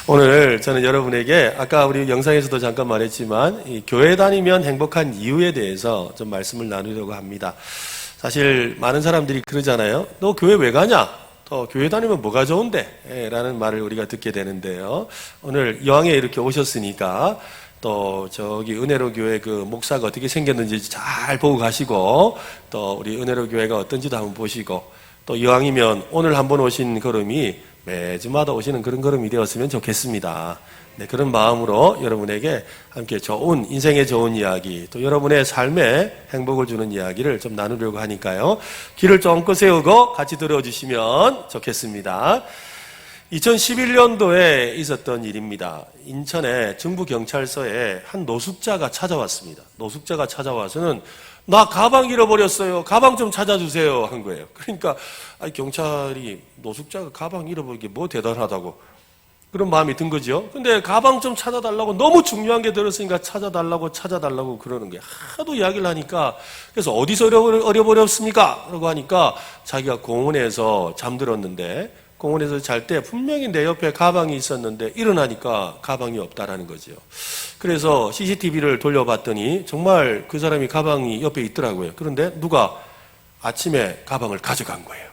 오늘 저는 여러분에게 아까 우리 영상에서도 잠깐 말했지만 이 교회 다니면 행복한 이유에 대해서 좀 말씀을 나누려고 합니다. 사실 많은 사람들이 그러잖아요. 너 교회 왜 가냐? 또 교회 다니면 뭐가 좋은데? 라는 말을 우리가 듣게 되는데요. 오늘 이왕에 이렇게 오셨으니까 또 저기 은혜로 교회 그 목사가 어떻게 생겼는지 잘 보고 가시고 또 우리 은혜로 교회가 어떤지도 한번 보시고 또 이왕이면 오늘 한번 오신 걸음이 매주마다 오시는 그런 걸음이 되었으면 좋겠습니다. 네, 그런 마음으로 여러분에게 함께 좋은 인생의 좋은 이야기 또 여러분의 삶에 행복을 주는 이야기를 좀 나누려고 하니까요. 귀를 쫑긋 세우고 같이 들어주시면 좋겠습니다. 2011년도에 있었던 일입니다. 인천의 중부경찰서에 한 노숙자가 찾아왔습니다. 노숙자가 찾아와서는 나 가방 잃어버렸어요. 가방 좀 찾아주세요. 한 거예요. 그러니까 경찰이 노숙자가 가방 잃어버린 게 뭐 대단하다고 그런 마음이 든 거죠. 근데 가방 좀 찾아달라고 너무 중요한 게 들었으니까 찾아달라고 그러는 거예요. 하도 이야기를 하니까 그래서 어디서 잃어버렸습니까? 라고 하니까 자기가 공원에서 잠들었는데 공원에서 잘 때 분명히 내 옆에 가방이 있었는데 일어나니까 가방이 없다라는 거죠. 그래서 CCTV를 돌려봤더니 정말 그 사람이 가방이 옆에 있더라고요. 그런데 누가 아침에 가방을 가져간 거예요.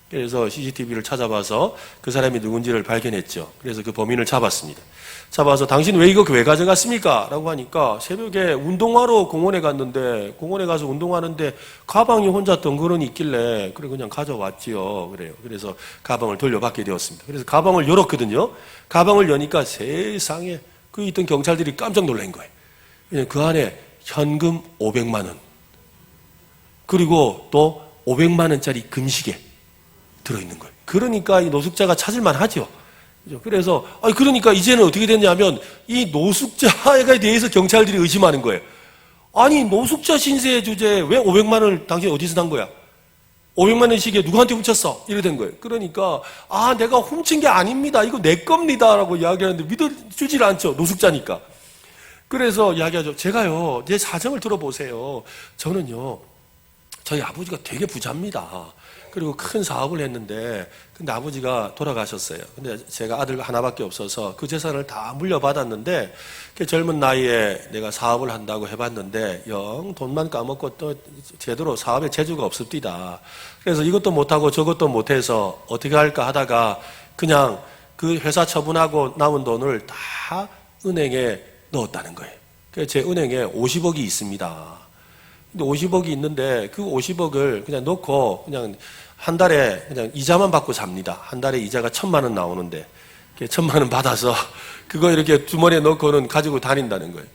그래서 CCTV를 찾아봐서 그 사람이 누군지를 발견했죠. 그래서 그 범인을 잡았습니다. 잡아서 당신 왜 이거 왜 가져갔습니까? 라고 하니까 새벽에 운동하러 공원에 갔는데 공원에 가서 운동하는데 가방이 혼자 덩그러니 있길래 그래 그냥 가져왔지요. 그래요. 그래서 가방을 돌려받게 되었습니다. 그래서 가방을 열었거든요. 가방을 여니까 세상에 그 있던 경찰들이 깜짝 놀란 거예요. 그 안에 현금 500만 원 그리고 또 500만 원짜리 금시계 들어있는 거예요. 그러니까 이 노숙자가 찾을만 하죠. 그래서 그러니까 이제는 어떻게 됐냐면 이 노숙자에 대해서 경찰들이 의심하는 거예요. 아니 노숙자 신세의 주제에 왜 500만 원을 당신 어디서 난 거야? 500만 원 시계 누구한테 훔쳤어? 이래 된 거예요. 그러니까 내가 훔친 게 아닙니다. 이거 내 겁니다. 라고 이야기하는데 믿어주질 않죠. 노숙자니까. 그래서 이야기하죠. 제가요 내 사정을 들어보세요. 저는요 저희 아버지가 되게 부자입니다. 그리고 큰 사업을 했는데 근데 아버지가 돌아가셨어요. 근데 제가 아들 하나밖에 없어서 그 재산을 다 물려받았는데 젊은 나이에 내가 사업을 한다고 해봤는데 영 돈만 까먹고 또 제대로 사업에 재주가 없습니다. 그래서 이것도 못하고 저것도 못해서 어떻게 할까 하다가 그냥 그 회사 처분하고 남은 돈을 다 은행에 넣었다는 거예요. 그래서 제 은행에 50억이 있습니다. 근데 50억이 있는데 그 50억을 그냥 넣고 그냥 한 달에 그냥 이자만 받고 삽니다. 한 달에 이자가 1,000만 원 나오는데 1,000만 원 받아서 그거 이렇게 주머니에 넣고는 가지고 다닌다는 거예요.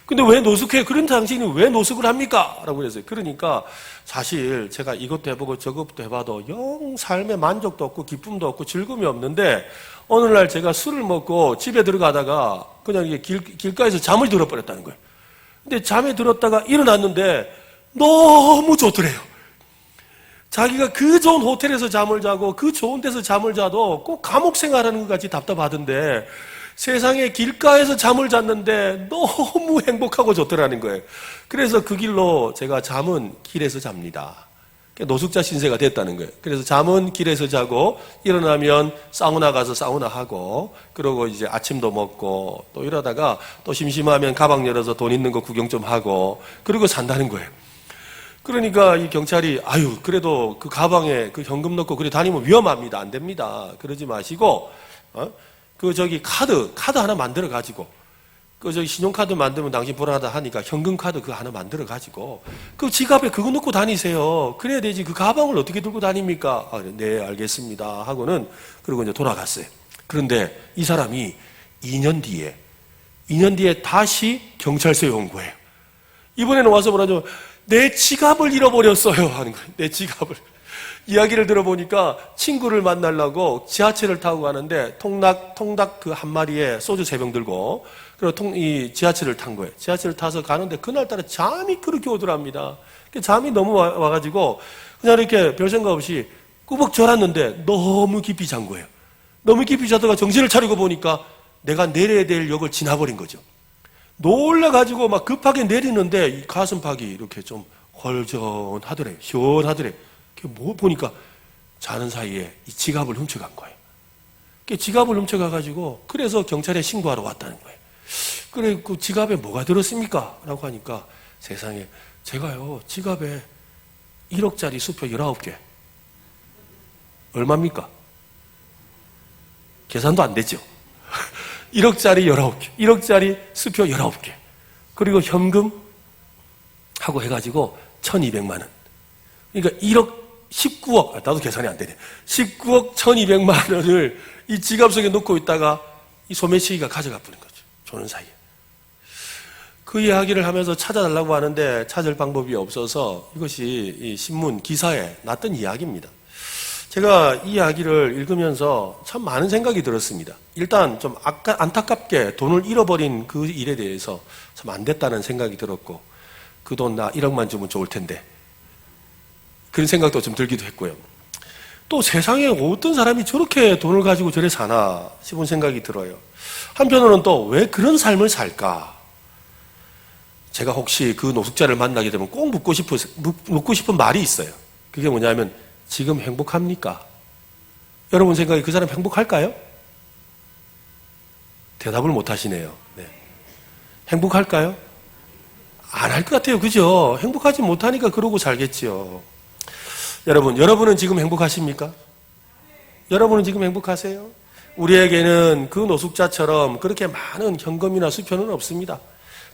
근데 왜 노숙해? 그런 당신이 왜 노숙을 합니까? 라고 그랬어요. 그러니까 사실 제가 이것도 해보고 저것도 해봐도 영 삶에 만족도 없고 기쁨도 없고 즐거움이 없는데 어느 날 제가 술을 먹고 집에 들어가다가 그냥 이게 길가에서 잠을 들어버렸다는 거예요. 근데 잠에 들었다가 일어났는데 너무 좋더래요. 자기가 그 좋은 호텔에서 잠을 자고 그 좋은 데서 잠을 자도 꼭 감옥 생활하는 것 같이 답답하던데 세상에 길가에서 잠을 잤는데 너무 행복하고 좋더라는 거예요. 그래서 그 길로 제가 잠은 길에서 잡니다. 노숙자 신세가 됐다는 거예요. 그래서 잠은 길에서 자고 일어나면 사우나 가서 사우나 하고 그러고 이제 아침도 먹고 또 이러다가 또 심심하면 가방 열어서 돈 있는 거 구경 좀 하고 그러고 산다는 거예요. 그러니까 이 경찰이 그래도 그 가방에 그 현금 넣고 그래 다니면 위험합니다. 안 됩니다. 그러지 마시고 카드 하나 만들어 가지고 신용카드 만들면 당신 불안하다 하니까 현금 카드 그거 하나 만들어 가지고 그 지갑에 그거 넣고 다니세요. 그래야 되지. 그 가방을 어떻게 들고 다닙니까? 네, 알겠습니다. 하고는 그리고 이제 돌아갔어요. 그런데 이 사람이 2년 뒤에 다시 경찰서에 온 거예요. 이번에는 와서 뭐라죠? 내 지갑을 잃어버렸어요. 하는 거예요. 내 지갑을. 이야기를 들어보니까 친구를 만나려고 지하철을 타고 가는데 통닭 그 한 마리에 소주 3병 들고 그리고 이 지하철을 탄 거예요. 지하철을 타서 가는데 그날따라 잠이 그렇게 오더랍니다. 잠이 너무 와가지고 그냥 이렇게 별 생각 없이 꾸벅 졸았는데 너무 깊이 잔 거예요. 너무 깊이 자다가 정신을 차리고 보니까 내가 내려야 될 역을 지나버린 거죠. 놀라가지고 막 급하게 내리는데 이 가슴팍이 이렇게 좀 헐전하더래, 시원하더래. 보니까 자는 사이에 이 지갑을 훔쳐간 거예요. 지갑을 훔쳐가가지고 그래서 경찰에 신고하러 왔다는 거예요. 그래, 그 지갑에 뭐가 들었습니까? 라고 하니까 세상에 제가요 지갑에 1억짜리 수표 19개. 얼마입니까? 계산도 안 되죠. 1억짜리 19개, 1억짜리 수표 19개. 그리고 현금 하고 해가지고 1200만 원. 그러니까 1억 19억, 나도 계산이 안 되네. 19억 1200만 원을 이 지갑 속에 놓고 있다가 이 소매치기가 가져가 버린 거죠. 조는 사이에. 그 이야기를 하면서 찾아달라고 하는데 찾을 방법이 없어서 이것이 이 신문 기사에 났던 이야기입니다. 제가 이 이야기를 읽으면서 참 많은 생각이 들었습니다. 일단 좀 안타깝게 돈을 잃어버린 그 일에 대해서 참 안 됐다는 생각이 들었고, 그 돈 나 1억만 주면 좋을 텐데 그런 생각도 좀 들기도 했고요. 또 세상에 어떤 사람이 저렇게 돈을 가지고 저래 사나 싶은 생각이 들어요. 한편으로는 또 왜 그런 삶을 살까? 제가 혹시 그 노숙자를 만나게 되면 꼭 묻고 싶은 말이 있어요. 그게 뭐냐면, 지금 행복합니까? 여러분 생각에 그 사람 행복할까요? 대답을 못 하시네요. 네. 행복할까요? 안 할 것 같아요. 그죠? 행복하지 못하니까 그러고 살겠지요. 여러분은 지금 행복하십니까? 여러분은 지금 행복하세요? 우리에게는 그 노숙자처럼 그렇게 많은 현금이나 수표는 없습니다.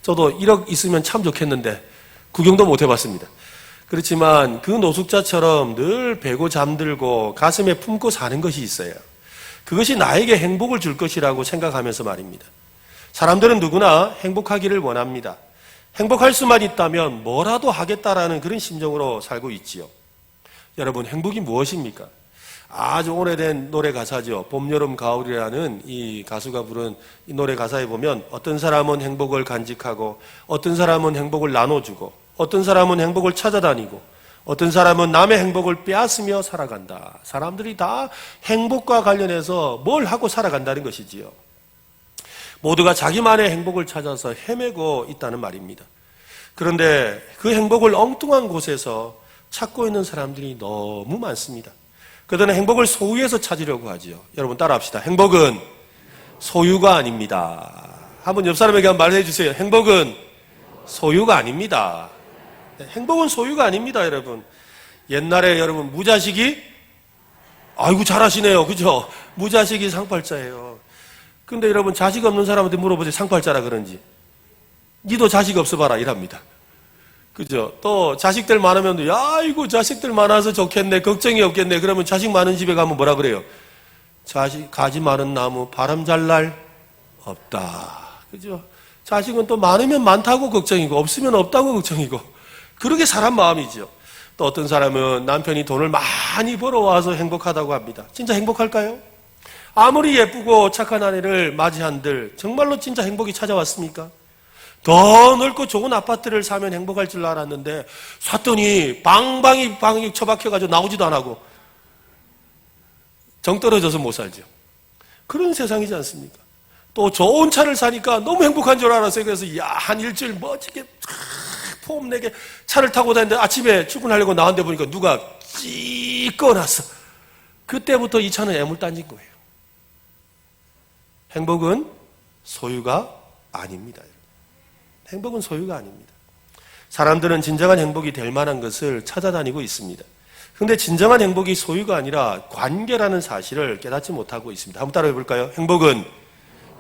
저도 1억 있으면 참 좋겠는데 구경도 못 해봤습니다. 그렇지만 그 노숙자처럼 늘 베고 잠들고 가슴에 품고 사는 것이 있어요. 그것이 나에게 행복을 줄 것이라고 생각하면서 말입니다. 사람들은 누구나 행복하기를 원합니다. 행복할 수만 있다면 뭐라도 하겠다라는 그런 심정으로 살고 있지요. 여러분, 행복이 무엇입니까? 아주 오래된 노래 가사죠. 봄, 여름, 가을이라는 이 가수가 부른 이 노래 가사에 보면 어떤 사람은 행복을 간직하고, 어떤 사람은 행복을 나눠주고, 어떤 사람은 행복을 찾아다니고, 어떤 사람은 남의 행복을 빼앗으며 살아간다. 사람들이 다 행복과 관련해서 뭘 하고 살아간다는 것이지요. 모두가 자기만의 행복을 찾아서 헤매고 있다는 말입니다. 그런데 그 행복을 엉뚱한 곳에서 찾고 있는 사람들이 너무 많습니다. 그들은 행복을 소유해서 찾으려고 하지요. 여러분 따라합시다. 행복은 소유가 아닙니다. 한번 옆 사람에게 한번 말해 주세요. 행복은 소유가 아닙니다. 행복은 소유가 아닙니다, 여러분. 옛날에 여러분 무자식이, 아이고 잘하시네요, 그죠? 무자식이 상팔자예요. 근데 여러분 자식 없는 사람한테 물어보세요. 상팔자라 그런지. 니도 자식 없어봐라 이랍니다. 그죠? 또 자식들 많으면 야 이거 자식들 많아서 좋겠네, 걱정이 없겠네. 그러면 자식 많은 집에 가면 뭐라 그래요? 가지 많은 나무 바람 잘 날 없다. 그죠? 자식은 또 많으면 많다고 걱정이고 없으면 없다고 걱정이고, 그러게 사람 마음이죠. 또 어떤 사람은 남편이 돈을 많이 벌어와서 행복하다고 합니다. 진짜 행복할까요? 아무리 예쁘고 착한 아내를 맞이한들 정말로 진짜 행복이 찾아왔습니까? 더 넓고 좋은 아파트를 사면 행복할 줄 알았는데 샀더니 방이 처박혀가지고 나오지도 안 하고 정 떨어져서 못 살죠. 그런 세상이지 않습니까? 또 좋은 차를 사니까 너무 행복한 줄 알았어요. 그래서 한 일주일 멋지게 폼내게 차를 타고 다니는데 아침에 출근하려고 나왔는데 보니까 누가 찌 꺼놨어. 그때부터 이 차는 애물단지인 거예요. 행복은 소유가 아닙니다. 행복은 소유가 아닙니다. 사람들은 진정한 행복이 될 만한 것을 찾아다니고 있습니다. 그런데 진정한 행복이 소유가 아니라 관계라는 사실을 깨닫지 못하고 있습니다. 한번 따라해 볼까요? 행복은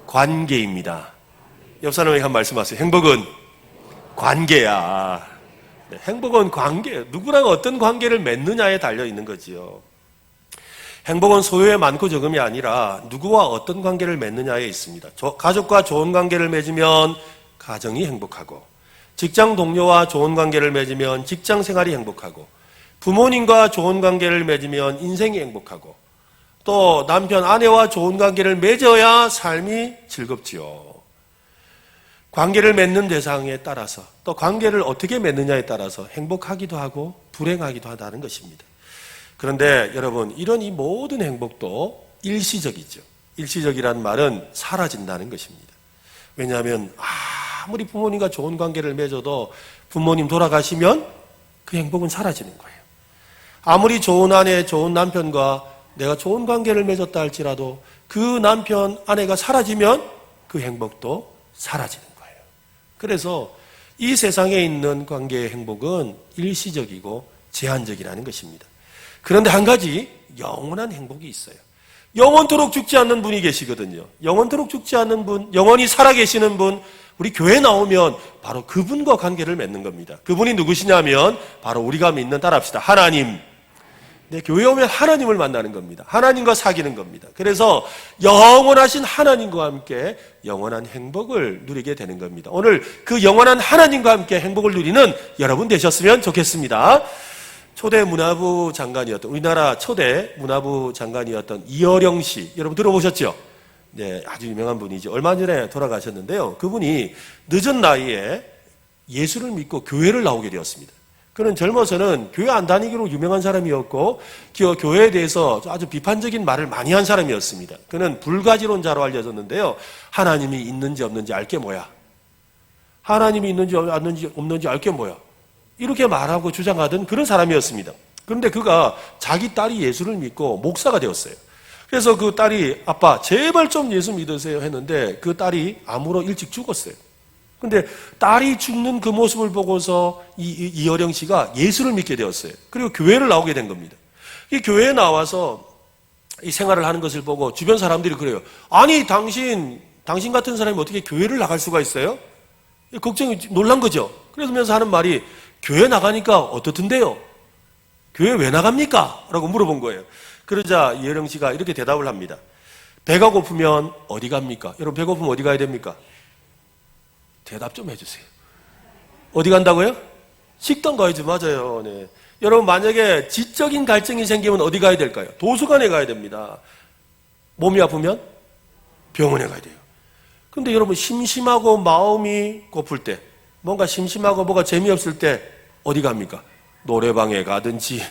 관계입니다. 옆 사람에게 한 말씀하세요. 행복은 관계야. 네, 행복은 관계. 누구랑 어떤 관계를 맺느냐에 달려 있는 거지요. 행복은 소유에 많고 적음이 아니라 누구와 어떤 관계를 맺느냐에 있습니다. 가족과 좋은 관계를 맺으면 가정이 행복하고, 직장 동료와 좋은 관계를 맺으면 직장 생활이 행복하고, 부모님과 좋은 관계를 맺으면 인생이 행복하고, 또 남편, 아내와 좋은 관계를 맺어야 삶이 즐겁지요. 관계를 맺는 대상에 따라서, 또 관계를 어떻게 맺느냐에 따라서 행복하기도 하고 불행하기도 하다는 것입니다. 그런데 여러분, 이런 이 모든 행복도 일시적이죠. 일시적이라는 말은 사라진다는 것입니다. 왜냐하면 아무리 부모님과 좋은 관계를 맺어도 부모님 돌아가시면 그 행복은 사라지는 거예요. 아무리 좋은 아내, 좋은 남편과 내가 좋은 관계를 맺었다 할지라도 그 남편, 아내가 사라지면 그 행복도 사라지는 거예요. 그래서 이 세상에 있는 관계의 행복은 일시적이고 제한적이라는 것입니다. 그런데 한 가지 영원한 행복이 있어요. 영원토록 죽지 않는 분이 계시거든요. 영원토록 죽지 않는 분, 영원히 살아계시는 분, 우리 교회 나오면 바로 그분과 관계를 맺는 겁니다. 그분이 누구시냐면 바로 우리가 믿는, 따라합시다, 하나님. 네, 교회 오면 하나님을 만나는 겁니다. 하나님과 사귀는 겁니다. 그래서 영원하신 하나님과 함께 영원한 행복을 누리게 되는 겁니다. 오늘 그 영원한 하나님과 함께 행복을 누리는 여러분 되셨으면 좋겠습니다. 초대 문화부 장관이었던, 우리나라 초대 문화부 장관이었던 이어령 씨, 여러분 들어보셨죠? 네, 아주 유명한 분이죠. 얼마 전에 돌아가셨는데요. 그분이 늦은 나이에 예수를 믿고 교회를 나오게 되었습니다. 그는 젊어서는 교회 안 다니기로 유명한 사람이었고 교회에 대해서 아주 비판적인 말을 많이 한 사람이었습니다. 그는 불가지론자로 알려졌는데요. 하나님이 있는지 없는지 알게 뭐야? 하나님이 있는지 없는지 알게 뭐야? 이렇게 말하고 주장하던 그런 사람이었습니다. 그런데 그가 자기 딸이 예수를 믿고 목사가 되었어요. 그래서 그 딸이 아빠 제발 좀 예수 믿으세요 했는데 그 딸이 암으로 일찍 죽었어요. 근데 딸이 죽는 그 모습을 보고서 이어령 씨가 예수를 믿게 되었어요. 그리고 교회를 나오게 된 겁니다. 이 교회에 나와서 이 생활을 하는 것을 보고 주변 사람들이 그래요. 아니 당신 같은 사람이 어떻게 교회를 나갈 수가 있어요? 걱정이 놀란 거죠. 그러면서 하는 말이 교회 나가니까 어떻던데요? 교회 왜 나갑니까? 라고 물어본 거예요. 그러자 이어령 씨가 이렇게 대답을 합니다. 배가 고프면 어디 갑니까? 여러분 배 고프면 어디 가야 됩니까? 대답 좀 해주세요. 어디 간다고요? 식당 가야지. 맞아요. 네. 여러분 만약에 지적인 갈증이 생기면 어디 가야 될까요? 도서관에 가야 됩니다. 몸이 아프면 병원에 가야 돼요. 근데 여러분 심심하고 마음이 고플 때, 뭔가 심심하고 뭐가 재미없을 때 어디 갑니까? 노래방에 가든지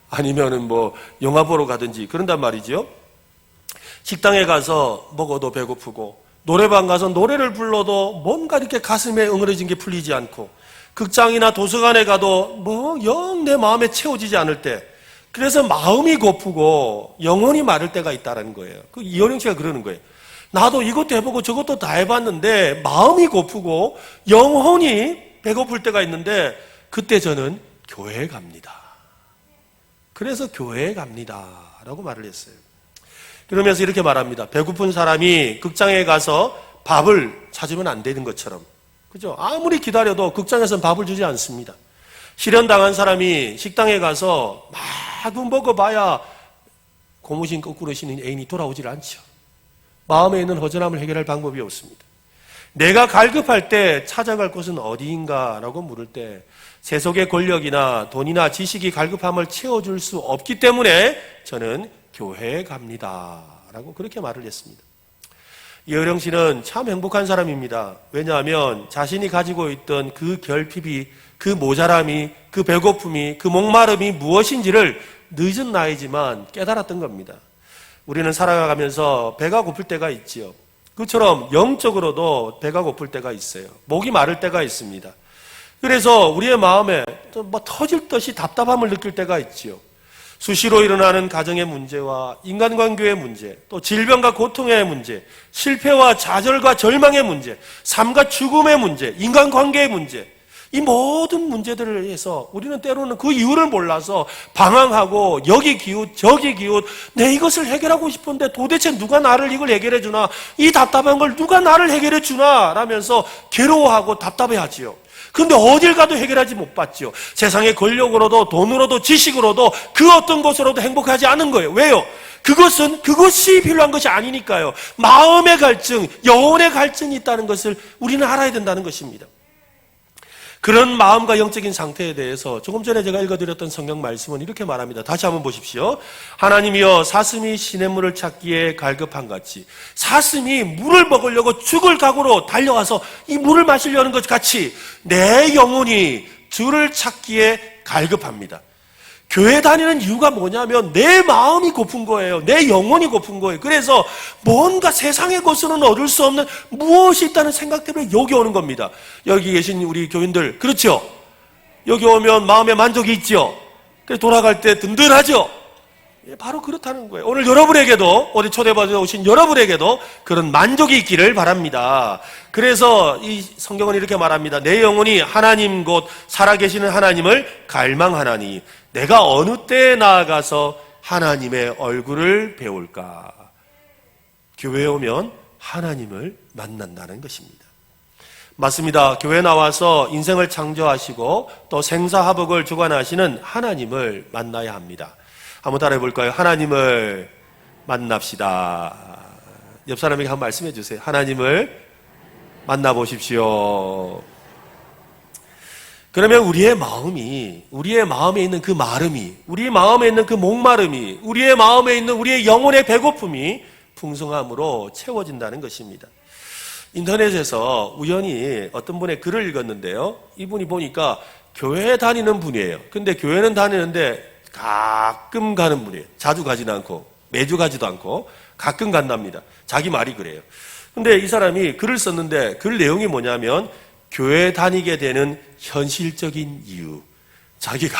아니면은 뭐 영화 보러 가든지 그런단 말이죠. 식당에 가서 먹어도 배고프고 노래방 가서 노래를 불러도 뭔가 이렇게 가슴에 응어려진 게 풀리지 않고 극장이나 도서관에 가도 뭐 영 내 마음에 채워지지 않을 때, 그래서 마음이 고프고 영혼이 마를 때가 있다라는 거예요. 그 이어령 씨가 그러는 거예요. 나도 이것도 해보고 저것도 다 해봤는데 마음이 고프고 영혼이 배고플 때가 있는데 그때 저는 교회에 갑니다. 그래서 교회에 갑니다 라고 말을 했어요. 그러면서 이렇게 말합니다. 배고픈 사람이 극장에 가서 밥을 찾으면 안 되는 것처럼, 그죠? 아무리 기다려도 극장에서는 밥을 주지 않습니다. 실현당한 사람이 식당에 가서 막 먹어봐야 고무신 거꾸로 신은 애인이 돌아오질 않죠. 마음에 있는 허전함을 해결할 방법이 없습니다. 내가 갈급할 때 찾아갈 곳은 어디인가 라고 물을 때 세속의 권력이나 돈이나 지식이 갈급함을 채워줄 수 없기 때문에 저는 교회에 갑니다 라고 그렇게 말을 했습니다. 이어령 씨는 참 행복한 사람입니다. 왜냐하면 자신이 가지고 있던 그 결핍이, 그 모자람이, 그 배고픔이, 그 목마름이 무엇인지를 늦은 나이지만 깨달았던 겁니다. 우리는 살아가면서 배가 고플 때가 있지요. 그처럼 영적으로도 배가 고플 때가 있어요. 목이 마를 때가 있습니다. 그래서 우리의 마음에 뭐 터질 듯이 답답함을 느낄 때가 있지요. 수시로 일어나는 가정의 문제와 인간관계의 문제, 또 질병과 고통의 문제, 실패와 좌절과 절망의 문제, 삶과 죽음의 문제, 인간관계의 문제, 이 모든 문제들을 해서 우리는 때로는 그 이유를 몰라서 방황하고 여기 기웃 저기 기웃, 내 이것을 해결하고 싶은데 도대체 누가 나를 이걸 해결해 주나, 이 답답한 걸 누가 나를 해결해 주나 라면서 괴로워하고 답답해하지요. 근데 어딜 가도 해결하지 못 받죠. 세상의 권력으로도 돈으로도 지식으로도 그 어떤 것으로도 행복하지 않은 거예요. 왜요? 그것이 필요한 것이 아니니까요. 마음의 갈증, 영혼의 갈증이 있다는 것을 우리는 알아야 된다는 것입니다. 그런 마음과 영적인 상태에 대해서 조금 전에 제가 읽어드렸던 성경 말씀은 이렇게 말합니다. 다시 한번 보십시오. 하나님이여, 사슴이 시냇물을 찾기에 갈급한 같이, 사슴이 물을 먹으려고 죽을 각오로 달려와서 이 물을 마시려는 것 같이 내 영혼이 주를 찾기에 갈급합니다. 교회 다니는 이유가 뭐냐면 내 마음이 고픈 거예요. 내 영혼이 고픈 거예요. 그래서 뭔가 세상의 것으로는 얻을 수 없는 무엇이 있다는 생각 때문에 여기 오는 겁니다. 여기 계신 우리 교인들, 그렇죠? 여기 오면 마음에 만족이 있죠? 그래서 돌아갈 때 든든하죠? 바로 그렇다는 거예요. 오늘 여러분에게도, 어디 초대받아 오신 여러분에게도 그런 만족이 있기를 바랍니다. 그래서 이 성경은 이렇게 말합니다. 내 영혼이 하나님 곧 살아계시는 하나님을 갈망하나니 내가 어느 때에 나아가서 하나님의 얼굴을 배울까. 교회에 오면 하나님을 만난다는 것입니다. 맞습니다. 교회 나와서 인생을 창조하시고 또 생사화복을 주관하시는 하나님을 만나야 합니다. 한번 따라해 볼까요? 하나님을 만납시다. 옆 사람에게 한번 말씀해 주세요. 하나님을 만나보십시오. 그러면 우리의 마음에 있는 그 마름이, 우리의 마음에 있는 그 목마름이, 우리의 마음에 있는 우리의 영혼의 배고픔이 풍성함으로 채워진다는 것입니다. 인터넷에서 우연히 어떤 분의 글을 읽었는데요. 이분이 보니까 교회에 다니는 분이에요. 근데 교회는 다니는데 가끔 가는 분이에요. 자주 가지는 않고 매주 가지도 않고 가끔 간답니다. 자기 말이 그래요. 근데 이 사람이 글을 썼는데 글 내용이 뭐냐면 교회 다니게 되는 현실적인 이유. 자기가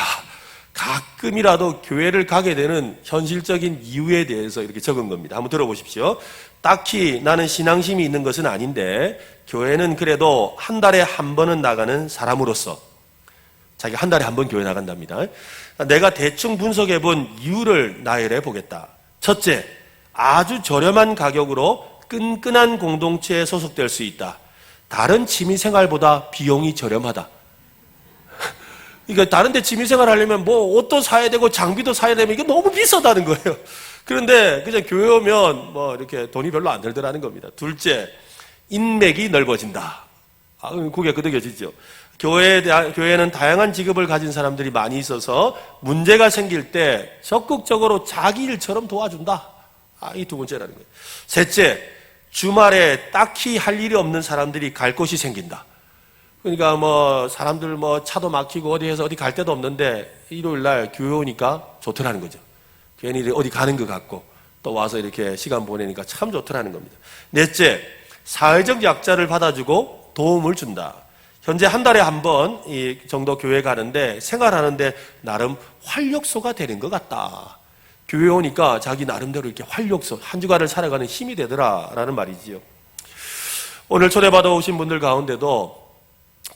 가끔이라도 교회를 가게 되는 현실적인 이유에 대해서 이렇게 적은 겁니다. 한번 들어보십시오. 딱히 나는 신앙심이 있는 것은 아닌데 교회는 그래도 한 달에 한 번은 나가는 사람으로서, 자기가 한 달에 한 번 교회 나간답니다. 내가 대충 분석해 본 이유를 나열해 보겠다. 첫째, 아주 저렴한 가격으로 끈끈한 공동체에 소속될 수 있다. 다른 취미생활보다 비용이 저렴하다. 그러니까 다른 데 취미생활 하려면 뭐 옷도 사야 되고 장비도 사야 되면 이게 너무 비싸다는 거예요. 그런데 그냥 교회 오면 뭐 이렇게 돈이 별로 안 들더라는 겁니다. 둘째, 인맥이 넓어진다. 그게 끄덕여지죠. 교회에는 다양한 직업을 가진 사람들이 많이 있어서 문제가 생길 때 적극적으로 자기 일처럼 도와준다. 이 두 번째라는 거예요. 셋째, 주말에 딱히 할 일이 없는 사람들이 갈 곳이 생긴다. 그러니까 뭐 사람들 뭐 차도 막히고 어디 갈 데도 없는데 일요일 날 교회 오니까 좋더라는 거죠. 괜히 어디 가는 것 같고 또 와서 이렇게 시간 보내니까 참 좋더라는 겁니다. 넷째, 사회적 약자를 받아주고 도움을 준다. 현재 한 달에 한 번 이 정도 교회 가는데 생활하는데 나름 활력소가 되는 것 같다. 교회 오니까 자기 나름대로 이렇게 활력소, 한 주간을 살아가는 힘이 되더라라는 말이지요. 오늘 초대받아 오신 분들 가운데도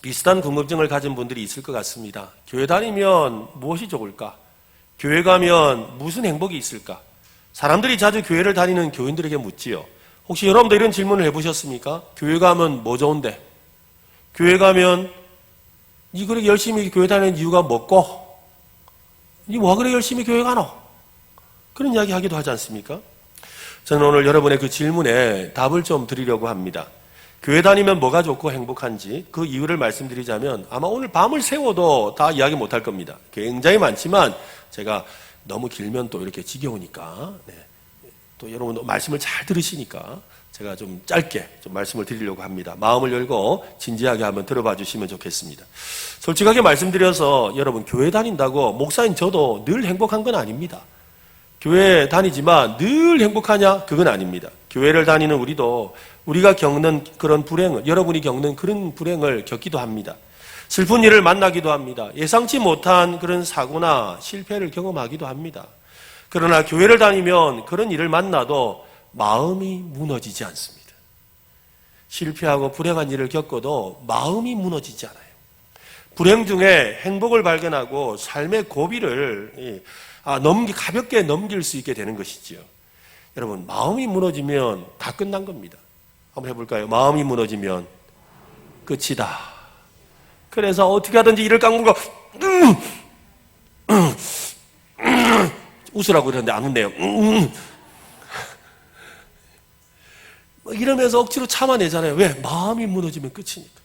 비슷한 궁금증을 가진 분들이 있을 것 같습니다. 교회 다니면 무엇이 좋을까? 교회 가면 무슨 행복이 있을까? 사람들이 자주 교회를 다니는 교인들에게 묻지요. 혹시 여러분도 이런 질문을 해보셨습니까? 교회 가면 뭐 좋은데? 교회 가면 니 그렇게 열심히 교회 다니는 이유가 뭐고? 니 와 그래 열심히 교회 가노? 그런 이야기 하기도 하지 않습니까? 저는 오늘 여러분의 그 질문에 답을 좀 드리려고 합니다. 교회 다니면 뭐가 좋고 행복한지 그 이유를 말씀드리자면 아마 오늘 밤을 새워도 다 이야기 못할 겁니다. 굉장히 많지만 제가 너무 길면 또 이렇게 지겨우니까 또 여러분도 말씀을 잘 들으시니까 제가 좀 짧게 좀 말씀을 드리려고 합니다. 마음을 열고 진지하게 한번 들어봐 주시면 좋겠습니다. 솔직하게 말씀드려서 여러분 교회 다닌다고 목사인 저도 늘 행복한 건 아닙니다. 교회 다니지만 늘 행복하냐? 그건 아닙니다. 교회를 다니는 우리도 우리가 겪는 그런 불행을, 여러분이 겪는 그런 불행을 겪기도 합니다. 슬픈 일을 만나기도 합니다. 예상치 못한 그런 사고나 실패를 경험하기도 합니다. 그러나 교회를 다니면 그런 일을 만나도 마음이 무너지지 않습니다. 실패하고 불행한 일을 겪어도 마음이 무너지지 않아요. 불행 중에 행복을 발견하고 삶의 고비를 가볍게 넘길 수 있게 되는 것이지요. 여러분, 마음이 무너지면 다 끝난 겁니다. 한번 해볼까요? 마음이 무너지면 끝이다. 그래서 어떻게 하든지 이를 깎고 웃으라고 그러는데 안 웃네요. 이러면서 억지로 참아내잖아요. 왜? 마음이 무너지면 끝이니까.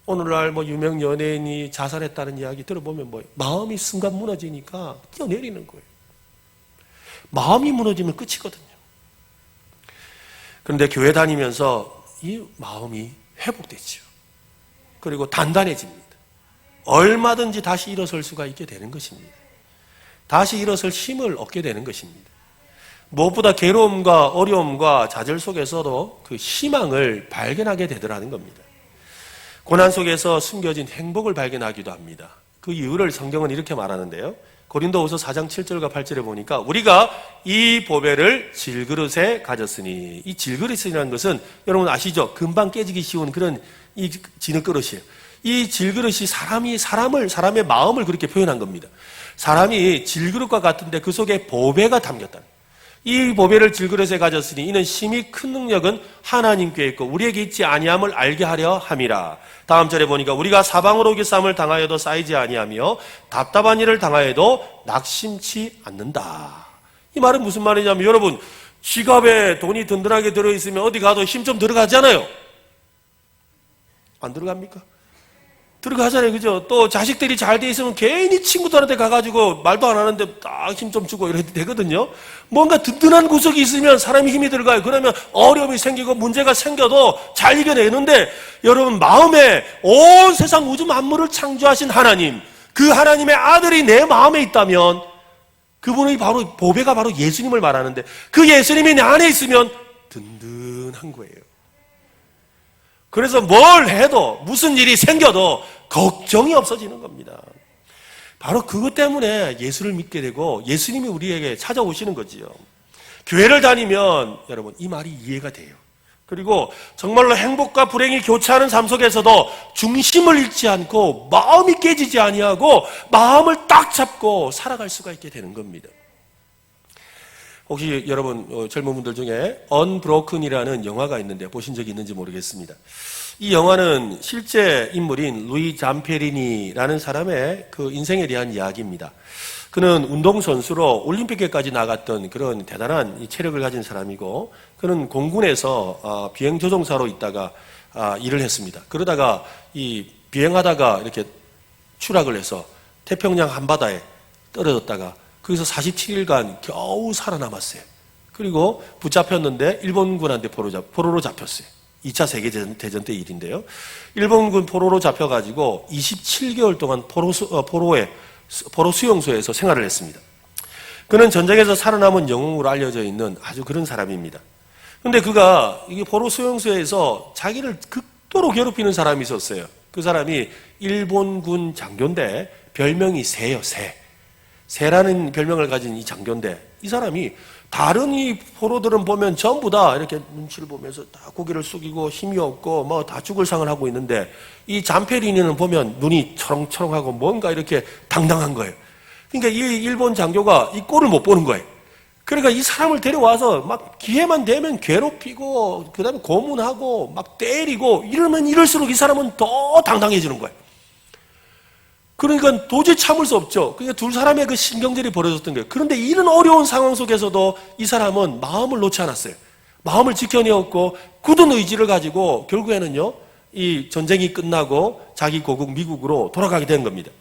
오늘날 유명 연예인이 자살했다는 이야기 들어보면 마음이 순간 무너지니까 뛰어내리는 거예요. 마음이 무너지면 끝이거든요. 그런데 교회 다니면서 이 마음이 회복되죠. 그리고 단단해집니다. 얼마든지 다시 일어설 수가 있게 되는 것입니다. 다시 일어설 힘을 얻게 되는 것입니다. 무엇보다 괴로움과 어려움과 좌절 속에서도 그 희망을 발견하게 되더라는 겁니다. 고난 속에서 숨겨진 행복을 발견하기도 합니다. 그 이유를 성경은 이렇게 말하는데요. 고린도후서 4장 7절과 8절에 보니까 우리가 이 보배를 질그릇에 가졌으니, 이 질그릇이라는 것은 여러분 아시죠? 금방 깨지기 쉬운 그런 이 진흙그릇이에요. 이 질그릇이 사람의 마음을 그렇게 표현한 겁니다. 사람이 질그릇과 같은데 그 속에 보배가 담겼다. 이 보배를 질그릇에 가졌으니 이는 심히 큰 능력은 하나님께 있고 우리에게 있지 아니함을 알게 하려 함이라. 다음 절에 보니까 우리가 사방으로 기싸움을 당하여도 쌓이지 아니하며 답답한 일을 당하여도 낙심치 않는다. 이 말은 무슨 말이냐면, 여러분 지갑에 돈이 든든하게 들어있으면 어디 가도 힘 좀 들어가잖아요. 안 들어갑니까? 들어가잖아요. 그죠? 또 자식들이 잘 돼 있으면 괜히 친구들한테 가가지고 말도 안 하는데 딱 힘 좀 주고 이래도 되거든요. 뭔가 든든한 구석이 있으면 사람이 힘이 들어가요. 그러면 어려움이 생기고 문제가 생겨도 잘 이겨내는데, 여러분 마음에 온 세상 우주 만물을 창조하신 하나님, 그 하나님의 아들이 내 마음에 있다면 그분의 바로 보배가 바로 예수님을 말하는데, 그 예수님이 내 안에 있으면 든든한 거예요. 그래서 뭘 해도 무슨 일이 생겨도 걱정이 없어지는 겁니다. 바로 그것 때문에 예수를 믿게 되고 예수님이 우리에게 찾아오시는 거지요. 교회를 다니면 여러분 이 말이 이해가 돼요. 그리고 정말로 행복과 불행이 교차하는 삶 속에서도 중심을 잃지 않고 마음이 깨지지 아니하고 마음을 딱 잡고 살아갈 수가 있게 되는 겁니다. 혹시 여러분 젊은 분들 중에 언브로큰이라는 영화가 있는데 보신 적이 있는지 모르겠습니다. 이 영화는 실제 인물인 루이 잠페리니라는 사람의 그 인생에 대한 이야기입니다. 그는 운동선수로 올림픽에까지 나갔던 그런 대단한 체력을 가진 사람이고, 그는 공군에서 비행조종사로 있다가 일을 했습니다. 그러다가 이 비행하다가 이렇게 추락을 해서 태평양 한바다에 떨어졌다가 거기서 47일간 겨우 살아남았어요. 그리고 붙잡혔는데 일본군한테 포로로 잡혔어요. 2차 세계대전 때 일인데요. 일본군 포로로 잡혀가지고 27개월 동안 포로 수용소에서 생활을 했습니다. 그는 전쟁에서 살아남은 영웅으로 알려져 있는 아주 그런 사람입니다. 그런데 그가 이게 포로 수용소에서 자기를 극도로 괴롭히는 사람이 있었어요. 그 사람이 일본군 장교인데 별명이 새예요, 새. 새라는 별명을 가진 이 장교인데, 이 사람이 다른 이 포로들은 보면 전부 다 이렇게 눈치를 보면서 다 고개를 숙이고 힘이 없고 뭐 다 죽을 상을 하고 있는데, 이 잠페리니는 보면 눈이 초롱초롱하고 뭔가 이렇게 당당한 거예요. 그러니까 이 일본 장교가 이 꼴을 못 보는 거예요. 그러니까 이 사람을 데려와서 막 기회만 되면 괴롭히고 그 다음에 고문하고 막 때리고, 이러면 이럴수록 이 사람은 더 당당해지는 거예요. 그러니까 도저히 참을 수 없죠. 그러니까 두 사람의 그 신경질이 벌어졌던 거예요. 그런데 이런 어려운 상황 속에서도 이 사람은 마음을 놓지 않았어요. 마음을 지켜내었고 굳은 의지를 가지고 결국에는요, 이 전쟁이 끝나고 자기 고국 미국으로 돌아가게 된 겁니다.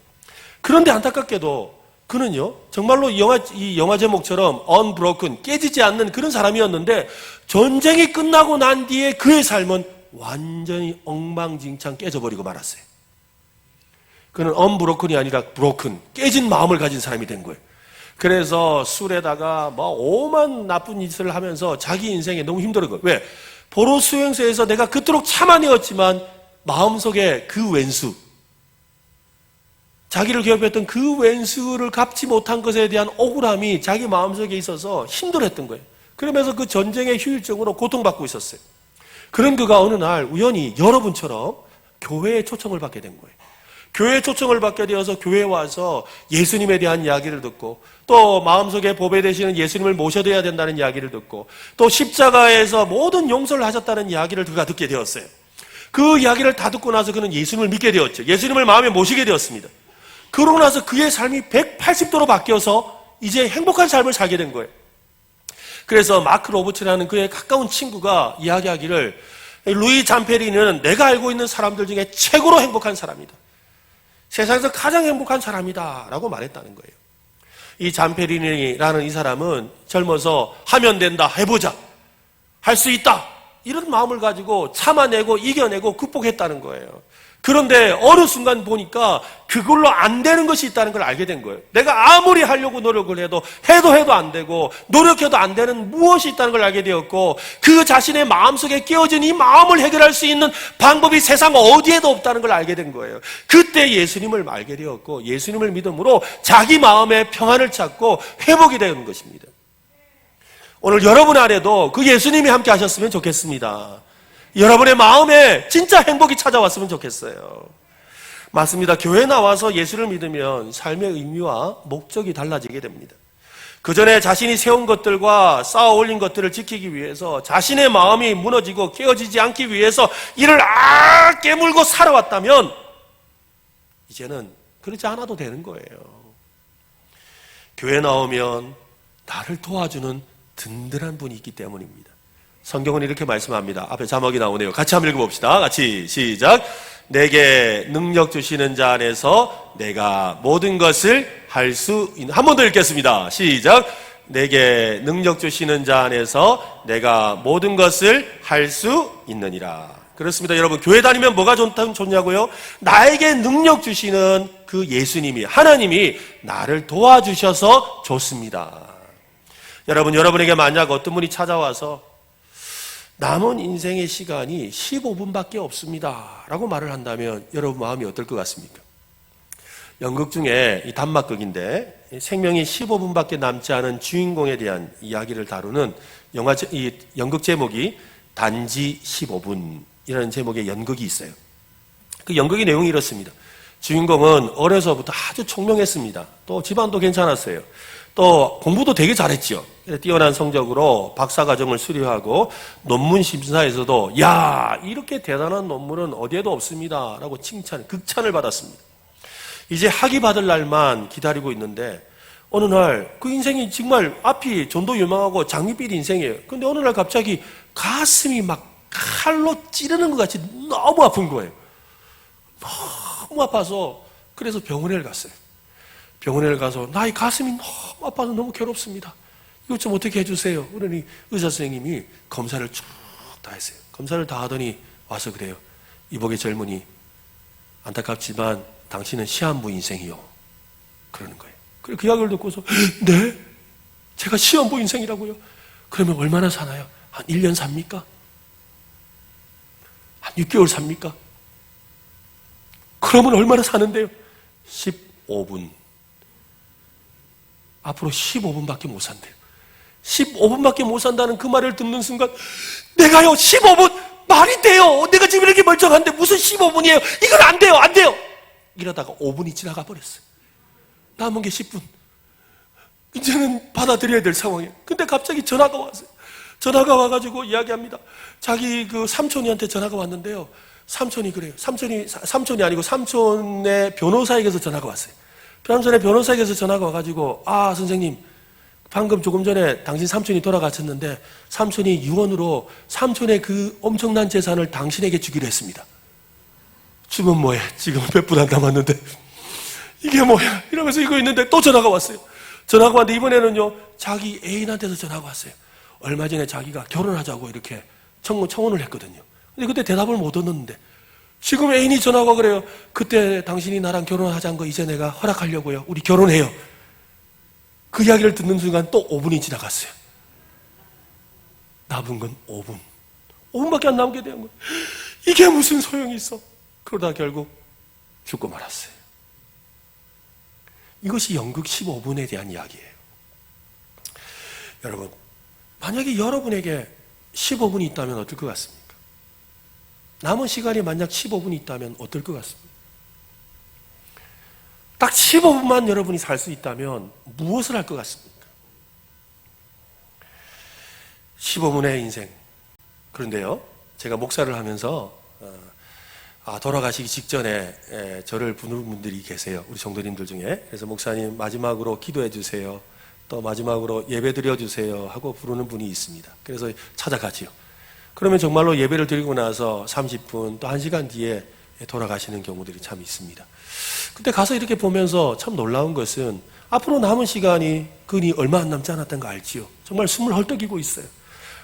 그런데 안타깝게도 그는요, 정말로 이 영화 제목처럼 unbroken, 깨지지 않는 그런 사람이었는데, 전쟁이 끝나고 난 뒤에 그의 삶은 완전히 엉망진창 깨져버리고 말았어요. 그는 unbroken이 아니라 broken, 깨진 마음을 가진 사람이 된 거예요. 그래서 술에다가 뭐 오만 나쁜 짓을 하면서 자기 인생에 너무 힘들은 거예요. 왜? 포로 수용소에서 내가 그토록 참아내었지만 마음속에 그 왼수, 자기를 괴롭혔던 그 왼수를 갚지 못한 것에 대한 억울함이 자기 마음속에 있어서 힘들었던 거예요. 그러면서 그 전쟁의 휴일증으로 고통받고 있었어요. 그런 그가 어느 날 우연히 여러분처럼 교회에 초청을 받게 된 거예요. 교회에 초청을 받게 되어서 교회에 와서 예수님에 대한 이야기를 듣고, 또 마음속에 보배 되시는 예수님을 모셔둬야 된다는 이야기를 듣고, 또 십자가에서 모든 용서를 하셨다는 이야기를 그가 듣게 되었어요. 그 이야기를 다 듣고 나서 그는 예수님을 믿게 되었죠. 예수님을 마음에 모시게 되었습니다. 그러고 나서 그의 삶이 180도로 바뀌어서 이제 행복한 삶을 살게 된 거예요. 그래서 마크 로버츠라는 그의 가까운 친구가 이야기하기를, 루이 잠페리니는 내가 알고 있는 사람들 중에 최고로 행복한 사람이다. 세상에서 가장 행복한 사람이다 라고 말했다는 거예요. 이 잠페리니라는 이 사람은 젊어서 하면 된다, 해보자, 할 수 있다, 이런 마음을 가지고 참아내고 이겨내고 극복했다는 거예요. 그런데 어느 순간 보니까 그걸로 안 되는 것이 있다는 걸 알게 된 거예요. 내가 아무리 하려고 노력을 해도 안 되고 노력해도 안 되는 무엇이 있다는 걸 알게 되었고, 그 자신의 마음속에 끼어진 이 마음을 해결할 수 있는 방법이 세상 어디에도 없다는 걸 알게 된 거예요. 그때 예수님을 알게 되었고, 예수님을 믿음으로 자기 마음의 평안을 찾고 회복이 되는 것입니다. 오늘 여러분 안에도 그 예수님이 함께 하셨으면 좋겠습니다. 여러분의 마음에 진짜 행복이 찾아왔으면 좋겠어요. 맞습니다. 교회 나와서 예수를 믿으면 삶의 의미와 목적이 달라지게 됩니다. 그 전에 자신이 세운 것들과 쌓아 올린 것들을 지키기 위해서 자신의 마음이 무너지고 깨어지지 않기 위해서 이를 깨물고 살아왔다면 이제는 그렇지 않아도 되는 거예요. 교회 나오면 나를 도와주는 든든한 분이 있기 때문입니다. 성경은 이렇게 말씀합니다. 앞에 자막이 나오네요. 같이 한번 읽어봅시다. 같이 시작. 내게 능력 주시는 자 안에서 내가 모든 것을 할 수 있는. 한 번 더 읽겠습니다. 시작. 내게 능력 주시는 자 안에서 내가 모든 것을 할 수 있느니라. 그렇습니다. 여러분, 교회 다니면 뭐가 좋냐고요? 나에게 능력 주시는 그 예수님이, 하나님이 나를 도와주셔서 좋습니다. 여러분, 여러분에게 만약 어떤 분이 찾아와서 남은 인생의 시간이 15분밖에 없습니다 라고 말을 한다면 여러분 마음이 어떨 것 같습니까? 연극 중에 이 단막극인데 생명이 15분밖에 남지 않은 주인공에 대한 이야기를 다루는 이 연극 제목이 단지 15분이라는 제목의 연극이 있어요. 그 연극의 내용이 이렇습니다. 주인공은 어려서부터 아주 총명했습니다. 또 집안도 괜찮았어요. 또 공부도 되게 잘했죠. 뛰어난 성적으로 박사과정을 수료하고 논문 심사에서도 야, 이렇게 대단한 논문은 어디에도 없습니다 라고 극찬을 받았습니다. 이제 학위 받을 날만 기다리고 있는데 어느 날 그 인생이 정말 앞이 전도 유망하고 장밋빛 인생이에요. 근데 어느 날 갑자기 가슴이 막 칼로 찌르는 것 같이 너무 아픈 거예요. 너무 아파서 그래서 병원에 갔어요. 병원에 가서 나의 가슴이 너무 아파서 너무 괴롭습니다. 이것 좀 어떻게 해주세요. 그러니 의사 선생님이 검사를 쭉 다 했어요. 검사를 다 하더니 와서 그래요. 이복의 젊은이, 안타깝지만 당신은 시한부 인생이요. 그러는 거예요. 그래 그 이야기를 듣고서 네? 제가 시한부 인생이라고요? 그러면 얼마나 사나요? 한 1년 삽니까? 한 6개월 삽니까? 그러면 얼마나 사는데요? 15분. 앞으로 15분밖에 못 산대요. 15분밖에 못 산다는 그 말을 듣는 순간 내가요 15분 말이 돼요. 내가 지금 이렇게 멀쩡한데 무슨 15분이에요. 이건 안 돼요. 안 돼요. 이러다가 5분이 지나가 버렸어요. 남은 게 10분. 이제는 받아들여야 될 상황이에요. 근데 갑자기 전화가 왔어요. 전화가 와가지고 이야기합니다. 자기 그 삼촌이한테 전화가 왔는데요. 삼촌이 그래요. 삼촌이 아니고 삼촌의 변호사에게서 전화가 왔어요. 삼촌의 변호사에게서 전화가 와가지고 아 선생님 방금 조금 전에 당신 삼촌이 돌아가셨는데 삼촌이 유언으로 삼촌의 그 엄청난 재산을 당신에게 주기로 했습니다. 주면 뭐해? 지금 몇 분 안 남았는데 이게 뭐야? 이러면서 이거 있는데 또 전화가 왔어요. 전화가 왔는데 이번에는요 자기 애인한테서 전화가 왔어요. 얼마 전에 자기가 결혼하자고 이렇게 청혼을 했거든요. 근데 그때 대답을 못 얻었는데 지금 애인이 전화가 그래요. 그때 당신이 나랑 결혼하자는 거 이제 내가 허락하려고요. 우리 결혼해요. 그 이야기를 듣는 순간 또 5분이 지나갔어요. 남은 건 5분. 5분밖에 안 남게 된 거예요. 이게 무슨 소용이 있어? 그러다 결국 죽고 말았어요. 이것이 연극 15분에 대한 이야기예요. 여러분, 만약에 여러분에게 15분이 있다면 어떨 것 같습니까? 남은 시간이 만약 15분이 있다면 어떨 것 같습니까? 딱 15분만 여러분이 살 수 있다면 무엇을 할 것 같습니까? 15분의 인생. 그런데요, 제가 목사를 하면서 돌아가시기 직전에 저를 부르는 분들이 계세요. 우리 성도님들 중에. 그래서 목사님 마지막으로 기도해 주세요. 또 마지막으로 예배 드려 주세요 하고 부르는 분이 있습니다. 그래서 찾아가지요. 그러면 정말로 예배를 드리고 나서 30분 또 1시간 뒤에 돌아가시는 경우들이 참 있습니다. 그때 가서 이렇게 보면서 참 놀라운 것은 앞으로 남은 시간이 그니 얼마 안 남지 않았다는 거 알지요. 정말 숨을 헐떡이고 있어요.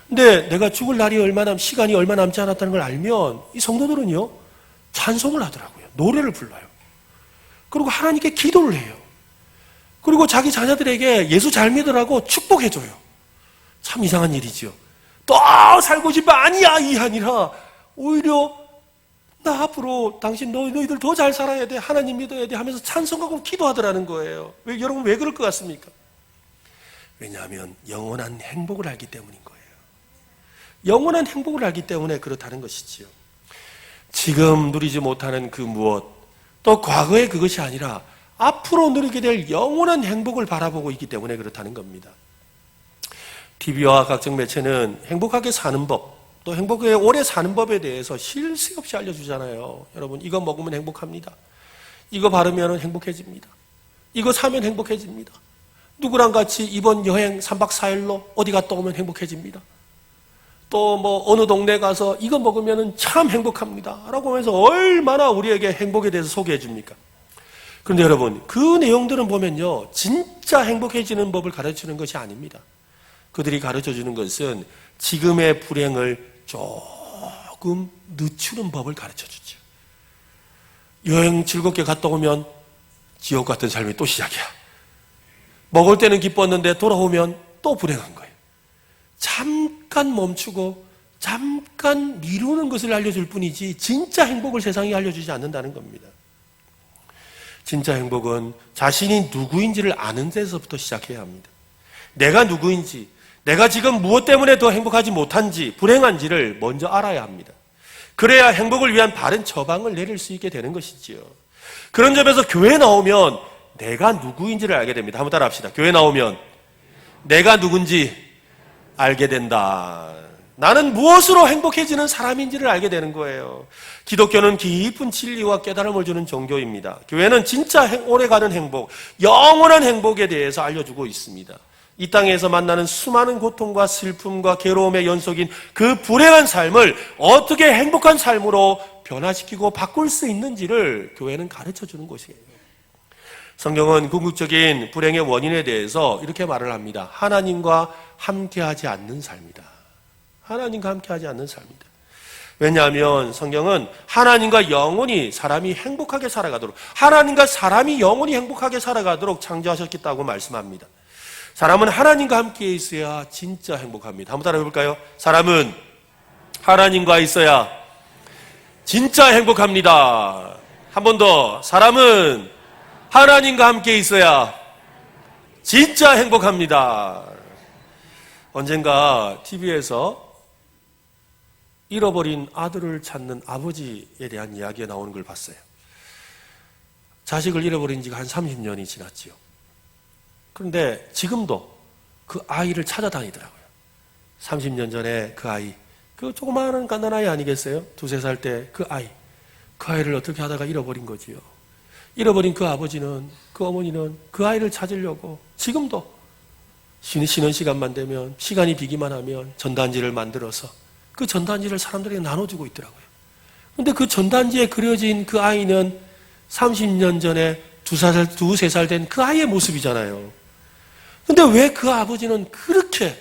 근데 내가 죽을 날이 시간이 얼마 남지 않았다는 걸 알면 이 성도들은요 찬송을 하더라고요. 노래를 불러요. 그리고 하나님께 기도를 해요. 그리고 자기 자녀들에게 예수 잘 믿으라고 축복해줘요. 참 이상한 일이지요. 또 살고 싶어. 아니야, 이 아니라 오히려 나 앞으로 당신 너희들 더 잘 살아야 돼. 하나님 믿어야 돼 하면서 찬송하고 기도하더라는 거예요. 여러분 왜 그럴 것 같습니까? 왜냐하면 영원한 행복을 알기 때문인 거예요. 영원한 행복을 알기 때문에 그렇다는 것이지요. 지금 누리지 못하는 그 무엇, 또 과거의 그것이 아니라 앞으로 누리게 될 영원한 행복을 바라보고 있기 때문에 그렇다는 겁니다. TV와 각종 매체는 행복하게 사는 법, 또 행복하게 오래 사는 법에 대해서 쉴 새 없이 알려주잖아요. 여러분, 이거 먹으면 행복합니다. 이거 바르면 행복해집니다. 이거 사면 행복해집니다. 누구랑 같이 이번 여행 3박 4일로 어디 갔다 오면 행복해집니다. 또 어느 동네 가서 이거 먹으면 참 행복합니다 라고 하면서 얼마나 우리에게 행복에 대해서 소개해 줍니까? 그런데 여러분, 그 내용들은 보면요, 진짜 행복해지는 법을 가르치는 것이 아닙니다. 그들이 가르쳐 주는 것은 지금의 불행을 조금 늦추는 법을 가르쳐 주죠. 여행 즐겁게 갔다 오면 지옥 같은 삶이 또 시작이야. 먹을 때는 기뻤는데 돌아오면 또 불행한 거예요. 잠깐 멈추고 잠깐 미루는 것을 알려줄 뿐이지 진짜 행복을 세상이 알려주지 않는다는 겁니다. 진짜 행복은 자신이 누구인지를 아는 데서부터 시작해야 합니다. 내가 누구인지, 내가 지금 무엇 때문에 더 행복하지 못한지, 불행한지를 먼저 알아야 합니다. 그래야 행복을 위한 바른 처방을 내릴 수 있게 되는 것이지요. 그런 점에서 교회에 나오면 내가 누구인지를 알게 됩니다. 한번 따라 합시다. 교회 나오면 내가 누군지 알게 된다. 나는 무엇으로 행복해지는 사람인지를 알게 되는 거예요. 기독교는 깊은 진리와 깨달음을 주는 종교입니다. 교회는 진짜 오래가는 행복, 영원한 행복에 대해서 알려주고 있습니다. 이 땅에서 만나는 수많은 고통과 슬픔과 괴로움의 연속인 그 불행한 삶을 어떻게 행복한 삶으로 변화시키고 바꿀 수 있는지를 교회는 가르쳐주는 곳이에요. 성경은 궁극적인 불행의 원인에 대해서 이렇게 말을 합니다. 하나님과 함께하지 않는 삶이다. 하나님과 함께하지 않는 삶이다. 왜냐하면 성경은 하나님과 영원히 사람이 행복하게 살아가도록, 하나님과 사람이 영원히 행복하게 살아가도록 창조하셨겠다고 말씀합니다. 사람은 하나님과 함께 있어야 진짜 행복합니다. 한번 따라 해볼까요? 사람은 하나님과 있어야 진짜 행복합니다. 한 번 더. 사람은 하나님과 함께 있어야 진짜 행복합니다. 언젠가 TV에서 잃어버린 아들을 찾는 아버지에 대한 이야기가 나오는 걸 봤어요. 자식을 잃어버린 지가 한 30년이 지났지요. 그런데 지금도 그 아이를 찾아다니더라고요. 30년 전에 그 아이, 그 조그마한 갓난 아이 아니겠어요? 2-3살 때 그 아이를 어떻게 하다가 잃어버린 거지요. 잃어버린 그 아버지는, 그 어머니는 그 아이를 찾으려고 지금도 쉬는 시간만 되면, 시간이 비기만 하면 전단지를 만들어서 그 전단지를 사람들에게 나눠주고 있더라고요. 그런데 그 전단지에 그려진 그 아이는 30년 전에 2-3살 된 그 아이의 모습이잖아요. 그런데 왜 그 아버지는 그렇게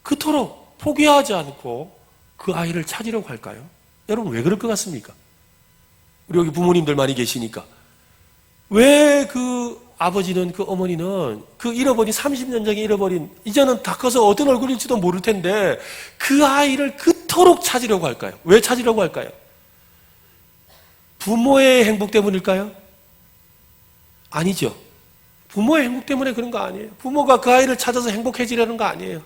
그토록 포기하지 않고 그 아이를 찾으려고 할까요? 여러분, 왜 그럴 것 같습니까? 우리 여기 부모님들 많이 계시니까. 왜 그 아버지는, 그 어머니는 그 잃어버린, 30년 전에 잃어버린, 이제는 다 커서 어떤 얼굴일지도 모를 텐데 그 아이를 그토록 찾으려고 할까요? 왜 찾으려고 할까요? 부모의 행복 때문일까요? 아니죠. 부모의 행복 때문에 그런 거 아니에요. 부모가 그 아이를 찾아서 행복해지려는 거 아니에요.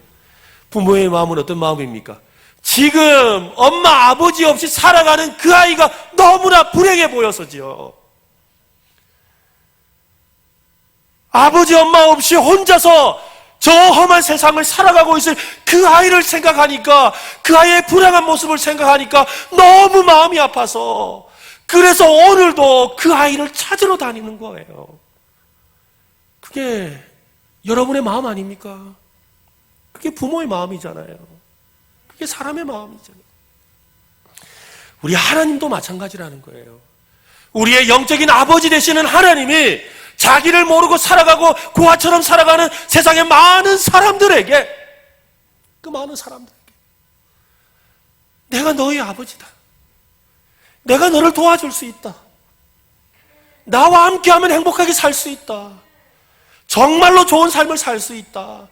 부모의 마음은 어떤 마음입니까? 지금 엄마, 아버지 없이 살아가는 그 아이가 너무나 불행해 보여서지요. 아버지, 엄마 없이 혼자서 저 험한 세상을 살아가고 있을 그 아이를 생각하니까, 그 아이의 불행한 모습을 생각하니까 너무 마음이 아파서, 그래서 오늘도 그 아이를 찾으러 다니는 거예요. 그게 여러분의 마음 아닙니까? 그게 부모의 마음이잖아요. 그게 사람의 마음이잖아요. 우리 하나님도 마찬가지라는 거예요. 우리의 영적인 아버지 되시는 하나님이 자기를 모르고 살아가고 고아처럼 살아가는 세상의 많은 사람들에게, 그 많은 사람들에게 내가 너희 아버지다, 내가 너를 도와줄 수 있다. 나와 함께하면 행복하게 살 수 있다. 정말로 좋은 삶을 살 수 있다.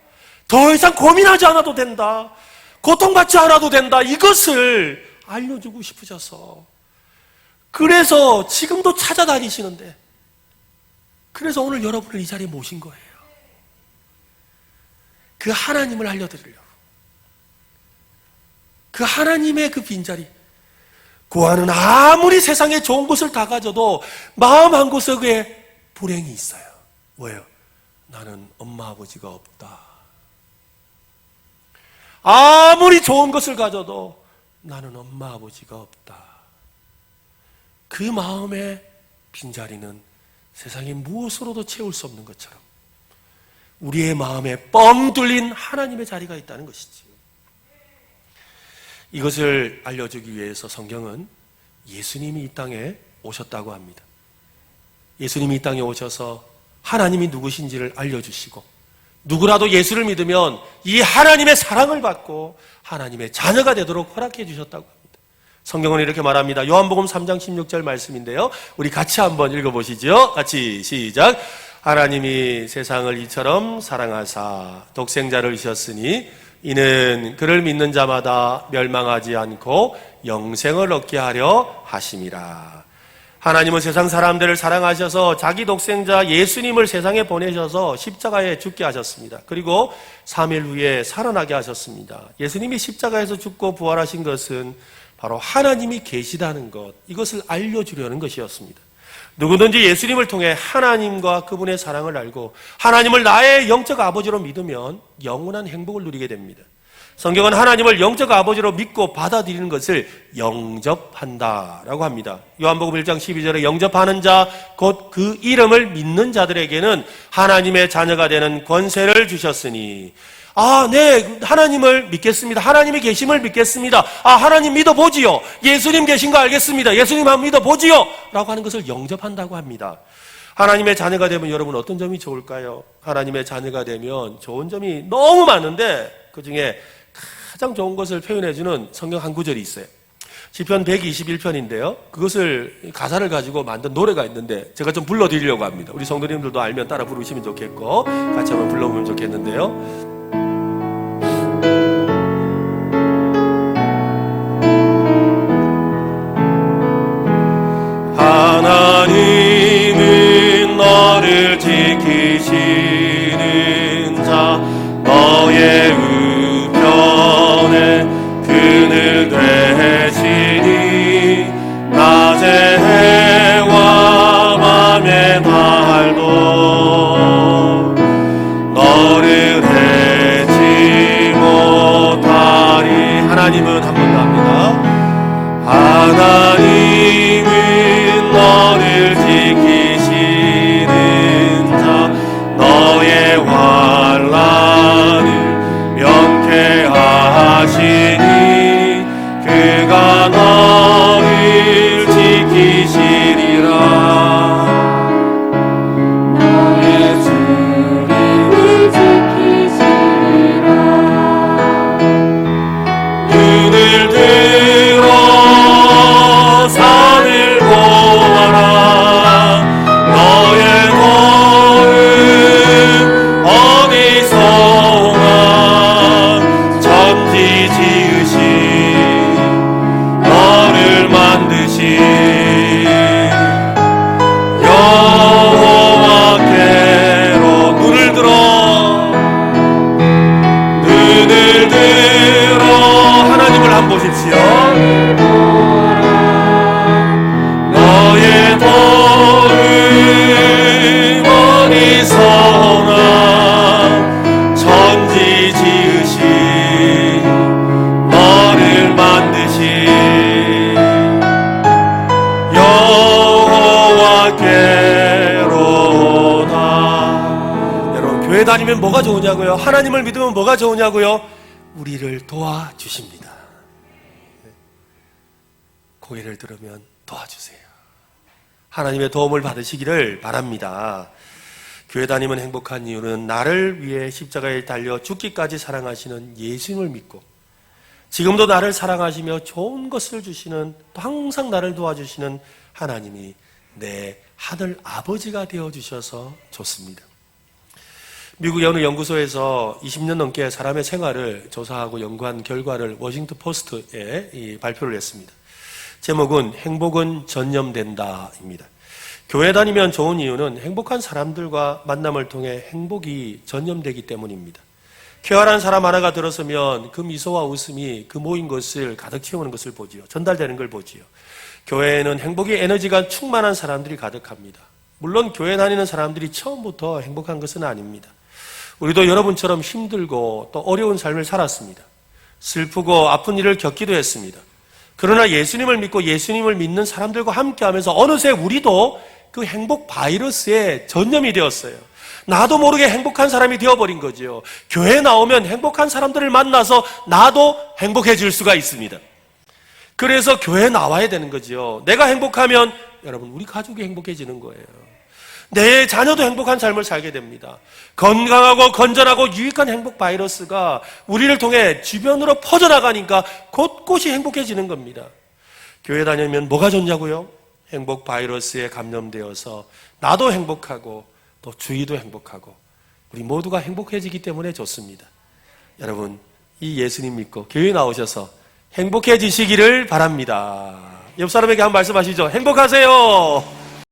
더 이상 고민하지 않아도 된다. 고통받지 않아도 된다. 이것을 알려주고 싶으셔서, 그래서 지금도 찾아다니시는데, 그래서 오늘 여러분을 이 자리에 모신 거예요. 그 하나님을 알려드리려고. 그 하나님의 그 빈자리, 구하는 아무리 세상에 좋은 것을 다 가져도 마음 한 구석에 불행이 있어요. 왜요? 나는 엄마 아버지가 없다. 아무리 좋은 것을 가져도 나는 엄마 아버지가 없다. 그 마음의 빈자리는 세상에 무엇으로도 채울 수 없는 것처럼 우리의 마음에 뻥 뚫린 하나님의 자리가 있다는 것이지. 이것을 알려주기 위해서 성경은 예수님이 이 땅에 오셨다고 합니다. 예수님이 이 땅에 오셔서 하나님이 누구신지를 알려주시고, 누구라도 예수를 믿으면 이 하나님의 사랑을 받고 하나님의 자녀가 되도록 허락해 주셨다고 합니다. 성경은 이렇게 말합니다. 요한복음 3장 16절 말씀인데요, 우리 같이 한번 읽어보시죠. 같이 시작. 하나님이 세상을 이처럼 사랑하사 독생자를 주셨으니 이는 그를 믿는 자마다 멸망하지 않고 영생을 얻게 하려 하심이라. 하나님은 세상 사람들을 사랑하셔서 자기 독생자 예수님을 세상에 보내셔서 십자가에 죽게 하셨습니다. 그리고 3일 후에 살아나게 하셨습니다. 예수님이 십자가에서 죽고 부활하신 것은 바로 하나님이 계시다는 것, 이것을 알려주려는 것이었습니다. 누구든지 예수님을 통해 하나님과 그분의 사랑을 알고 하나님을 나의 영적 아버지로 믿으면 영원한 행복을 누리게 됩니다. 성경은 하나님을 영적 아버지로 믿고 받아들이는 것을 영접한다라고 합니다. 요한복음 1장 12절에 영접하는 자, 곧 그 이름을 믿는 자들에게는 하나님의 자녀가 되는 권세를 주셨으니, 네, 하나님을 믿겠습니다. 하나님의 계심을 믿겠습니다. 하나님 믿어보지요. 예수님 계신 거 알겠습니다. 예수님 한번 믿어보지요. 라고 하는 것을 영접한다고 합니다. 하나님의 자녀가 되면 여러분 어떤 점이 좋을까요? 하나님의 자녀가 되면 좋은 점이 너무 많은데 그 중에 가장 좋은 것을 표현해주는 성경 한 구절이 있어요. 시편 121편인데요. 그것을 가사를 가지고 만든 노래가 있는데 제가 좀 불러드리려고 합니다. 우리 성도님들도 알면 따라 부르시면 좋겠고 같이 한번 불러보면 좋겠는데요. 하나님은 너를 지키시는 자, 너의 우편에 그늘 되시니 낮의 해와 밤의 달도 너를 해치 못하리. 하나님은 한 번 더 합니다. 하나님은 너를 지키시는 자, 너의 환난을 면케하시니 그가 너를 지키시리라. 너의 주님을 지키시리라. 눈을 들어 산을 보아라. 너의 도는 어디서 오나. 천지 지으신 너를 만드신 여호와께로 눈을 들어 하나님을 한번 보십시오. 너의 도는 어디서 오나. 천지 지으신 너를 만드신 여호와께로다. 여러분, 교회 다니면 뭐가 좋으냐고요? 하나님을 믿으면 뭐가 좋으냐고요? 우리를 도와주십니다. 고개를 들으면 도와주세요. 하나님의 도움을 받으시기를 바랍니다. 교회 다니면 행복한 이유는 나를 위해 십자가에 달려 죽기까지 사랑하시는 예수님을 믿고 지금도 나를 사랑하시며 좋은 것을 주시는, 또 항상 나를 도와주시는 하나님이 내 하늘 아버지가 되어주셔서 좋습니다. 미국의 어느 연구소에서 20년 넘게 사람의 생활을 조사하고 연구한 결과를 워싱턴 포스트에 발표를 했습니다. 제목은 행복은 전염된다입니다. 교회 다니면 좋은 이유는 행복한 사람들과 만남을 통해 행복이 전염되기 때문입니다. 쾌활한 사람 하나가 들어서면 그 미소와 웃음이 그 모인 것을 가득 채우는 것을 보지요. 전달되는 걸 보지요. 교회에는 행복의 에너지가 충만한 사람들이 가득합니다. 물론 교회 다니는 사람들이 처음부터 행복한 것은 아닙니다. 우리도 여러분처럼 힘들고 또 어려운 삶을 살았습니다. 슬프고 아픈 일을 겪기도 했습니다. 그러나 예수님을 믿고 예수님을 믿는 사람들과 함께하면서 어느새 우리도 그 행복 바이러스에 전염이 되었어요. 나도 모르게 행복한 사람이 되어버린 거죠. 교회에 나오면 행복한 사람들을 만나서 나도 행복해질 수가 있습니다. 그래서 교회에 나와야 되는 거죠. 내가 행복하면 여러분 우리 가족이 행복해지는 거예요. 내 자녀도 행복한 삶을 살게 됩니다. 건강하고 건전하고 유익한 행복 바이러스가 우리를 통해 주변으로 퍼져나가니까 곳곳이 행복해지는 겁니다. 교회 다니면 뭐가 좋냐고요? 행복 바이러스에 감염되어서 나도 행복하고 또 주위도 행복하고 우리 모두가 행복해지기 때문에 좋습니다. 여러분 이 예수님 믿고 교회 나오셔서 행복해지시기를 바랍니다. 옆 사람에게 한번 말씀하시죠. 행복하세요.